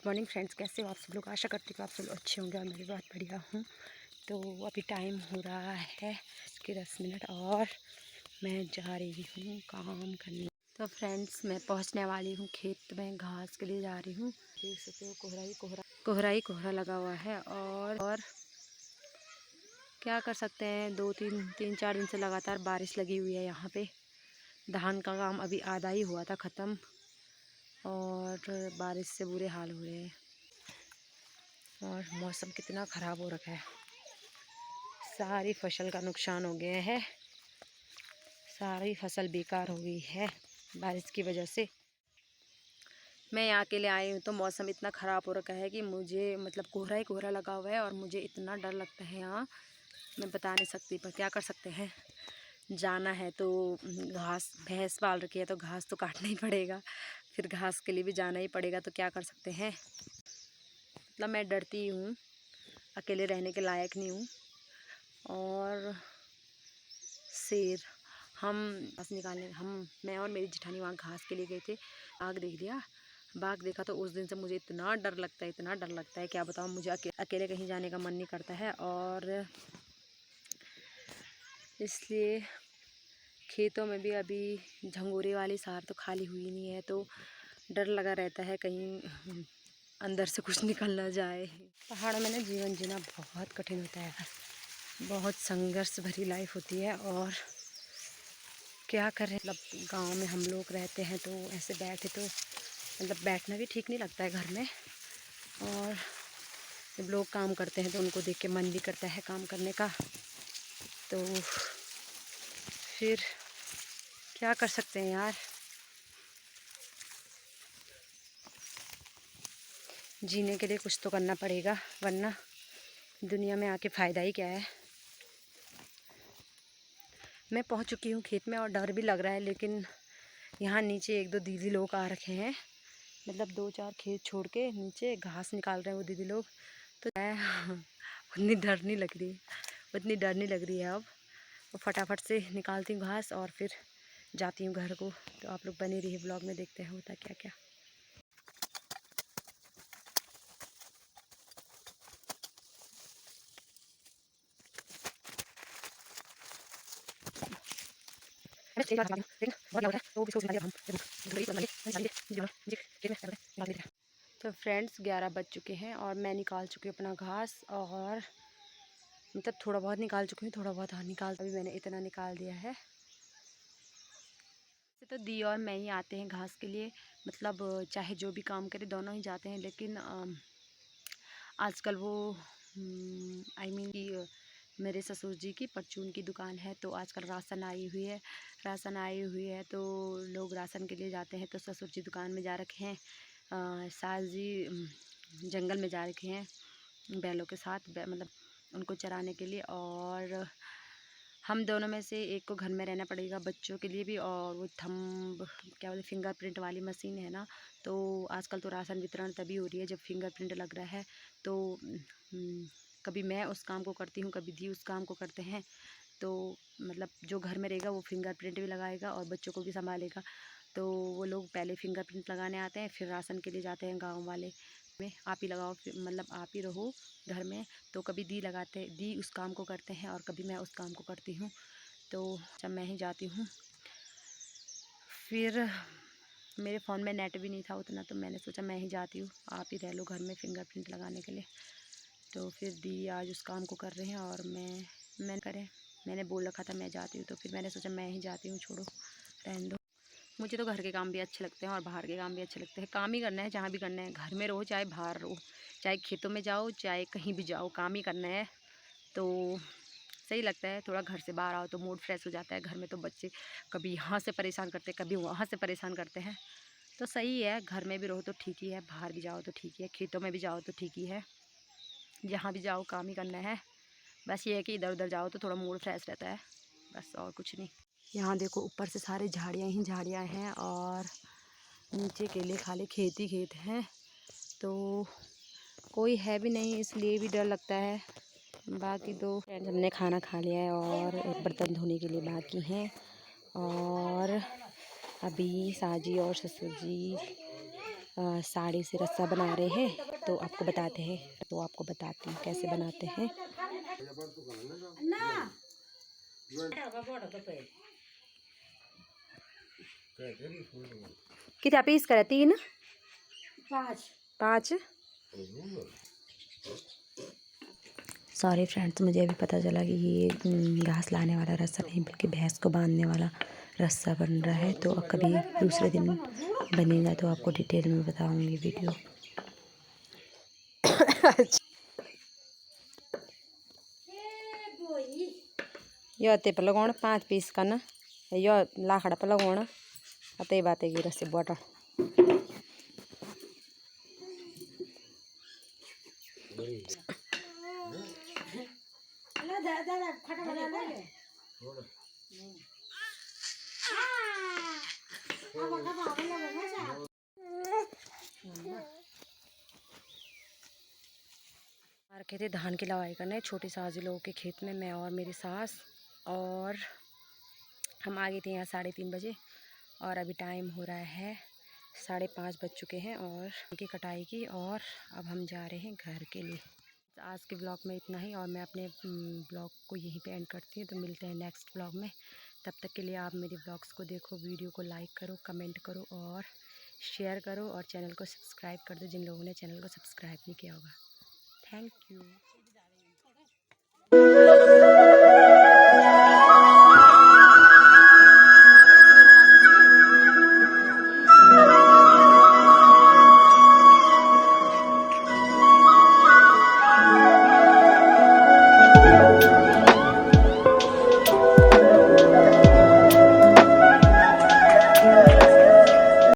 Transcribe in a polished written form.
Morning friends, कैसे हो आप सब लोग। आशा करती हूँ आप सब लोग अच्छे होंगे और मैं भी बहुत बढ़िया हूँ। तो अभी टाइम हो रहा है इसके 10 मिनट और मैं जा रही हूँ काम करने। तो फ्रेंड्स, मैं पहुँचने वाली हूँ खेत में, घास के लिए जा रही हूँ। देख सकते हो कोहरा ही कोहरा लगा हुआ है। और क्या कर सकते हैं, 3-4 दिन से लगातार बारिश लगी हुई है यहाँ पे। धान का काम अभी आधा ही हुआ था ख़त्म और बारिश से बुरे हाल हो रहे हैं और मौसम कितना ख़राब हो रखा है। सारी फसल का नुकसान हो गया है, सारी फसल बेकार हो गई है बारिश की वजह से। मैं यहाँ के लिए आई हूँ तो मौसम इतना ख़राब हो रखा है कि मुझे मतलब कोहरा ही कोहरा लगा हुआ है और मुझे इतना डर लगता है यहाँ, मैं बता नहीं सकती। पर क्या कर सकते हैं, जाना है तो घास, भैंस पाल रखी है तो घास तो काटना ही पड़ेगा, फिर घास के लिए भी जाना ही पड़ेगा। तो क्या कर सकते हैं, मतलब मैं डरती हूँ, अकेले रहने के लायक नहीं हूँ। और शेर, हम घास निकालने मैं और मेरी जेठानी वहाँ घास के लिए गए थे। बाघ देख लिया, बाघ देखा तो उस दिन से मुझे इतना डर लगता है, इतना डर लगता है क्या बताऊँ। मुझे अकेले कहीं जाने का मन नहीं करता है और इसलिए खेतों में भी अभी झंगोरे वाली सार तो खाली हुई नहीं है, तो डर लगा रहता है कहीं अंदर से कुछ निकल ना जाए। पहाड़ों में ना जीवन जीना बहुत कठिन होता है, बहुत संघर्ष भरी लाइफ होती है। और क्या करें, मतलब गांव में हम लोग रहते हैं तो ऐसे बैठे तो मतलब बैठना भी ठीक नहीं लगता है घर में। और जब लोग काम करते हैं तो उनको देख के मन भी करता है काम करने का। तो फिर क्या कर सकते हैं यार, जीने के लिए कुछ तो करना पड़ेगा, वरना दुनिया में आके फ़ायदा ही क्या है। मैं पहुंच चुकी हूँ खेत में और डर भी लग रहा है, लेकिन यहाँ नीचे 1-2 दीदी लोग आ रखे हैं, मतलब 2-4 खेत छोड़ के नीचे घास निकाल रहे हैं वो दीदी लोग। तो उतनी डर नहीं लग रही, उतनी डर नहीं लग रही है अब। तो फटाफट से निकालती हूँ घास और फिर जाती हूँ घर को। तो आप लोग बने रहिए ब्लॉग में, देखते हैं होता क्या क्या। तो फ्रेंड्स 11 बज चुके हैं और मैं निकाल चुकी हूँ अपना घास, और मतलब थोड़ा बहुत निकाल चुकी हूँ, थोड़ा बहुत और निकाल, अभी मैंने इतना निकाल दिया है। तो दी और मैं ही आते हैं घास के लिए, मतलब चाहे जो भी काम करे दोनों ही जाते हैं। लेकिन आजकल वो आई मीन कि मेरे ससुर जी की परचून की दुकान है, तो आजकल राशन आई हुई है तो लोग राशन के लिए जाते हैं। तो ससुर जी दुकान में जा रखे हैं, सास जी जंगल में जा रखे हैं बैलों के साथ, मतलब उनको चराने के लिए। और हम दोनों में से एक को घर में रहना पड़ेगा बच्चों के लिए भी। और वो थंब क्या बोलते, फिंगरप्रिंट वाली मशीन है ना, तो आजकल तो राशन वितरण तभी हो रही है जब फिंगरप्रिंट लग रहा है। तो कभी मैं उस काम को करती हूँ, कभी दी उस काम को करते हैं। तो मतलब जो घर में रहेगा वो फिंगरप्रिंट भी लगाएगा और बच्चों को भी संभालेगा। तो वो लोग पहले फिंगरप्रिंट लगाने आते हैं, फिर राशन के लिए जाते हैं गाँव वाले में। आप ही लगाओ, मतलब आप ही रहो घर में। तो कभी दी उस काम को करते हैं और कभी मैं उस काम को करती हूँ। तो जब मैं ही जाती हूँ, फिर मेरे फ़ोन में नेट भी नहीं था उतना, तो मैंने सोचा मैं ही जाती हूँ, आप ही रह लो घर में फिंगरप्रिंट लगाने के लिए। तो फिर दी आज उस काम को कर रहे हैं और मैंने बोल रखा था मैं जाती हूँ, तो फिर मैंने सोचा मैं ही जाती हूँ, छोड़ो रहने दो। मुझे तो घर के काम भी अच्छे लगते हैं और बाहर के काम भी अच्छे लगते हैं। काम ही करना है जहाँ भी करना है, घर में रहो चाहे बाहर रहो, चाहे खेतों में जाओ चाहे कहीं भी जाओ, काम ही करना है। तो सही लगता है, थोड़ा घर से बाहर आओ तो मूड फ्रेश हो जाता है। घर में तो बच्चे कभी यहाँ से परेशान करते हैं, कभी वहाँ से परेशान करते हैं, तो सही है, घर में भी रहो तो ठीक ही है, बाहर भी जाओ तो ठीक ही है, खेतों में भी जाओ तो ठीक ही है, जहाँ भी जाओ काम ही करना है। बस ये है कि इधर उधर जाओ तो थोड़ा मूड फ्रेश रहता है, बस और कुछ नहीं। यहाँ देखो ऊपर से सारे झाड़ियाँ ही झाड़ियाँ हैं और नीचे केले खाली खेत ही खेत हैं, तो कोई है भी नहीं, इसलिए भी डर लगता है। बाकी तो फ्रेंड्स हमने खाना खा लिया है और बर्तन धोने के लिए बाकी हैं। और अभी साजी और ससुर जी साड़ी से रस्सा बना रहे हैं, तो आपको बताते हैं, तो आपको बताती हूँ कैसे बनाते हैं। कितना पीस करे? 3 5। सॉरी फ्रेंड्स, मुझे अभी पता चला कि ये घास लाने वाला रस्सा नहीं बल्कि भैंस को बांधने वाला रस्सा बन रहा है। तो कभी दूसरे दिन बनेगा तो आपको डिटेल में बताऊंगी वीडियो। यो ते पर लगाउन 5 पीस करना, यो लाखड़ा पर लगाउन अतई बातें की रस्से बटन। रखे थे धान की लवाई करने छोटी साजी लोगों के खेत में, मैं और मेरी सास, और हम आ गए थे यहाँ 3:30 बजे और अभी टाइम हो रहा है 5:30 बज चुके हैं और उनकी कटाई की, और अब हम जा रहे हैं घर के लिए। आज के ब्लॉग में इतना ही और मैं अपने ब्लॉग को यहीं पे एंड करती हूँ। तो मिलते हैं नेक्स्ट ब्लॉग में, तब तक के लिए आप मेरे ब्लॉग्स को देखो, वीडियो को लाइक करो, कमेंट करो और शेयर करो, और चैनल को सब्सक्राइब कर दो जिन लोगों ने चैनल को सब्सक्राइब नहीं किया होगा। Thank you.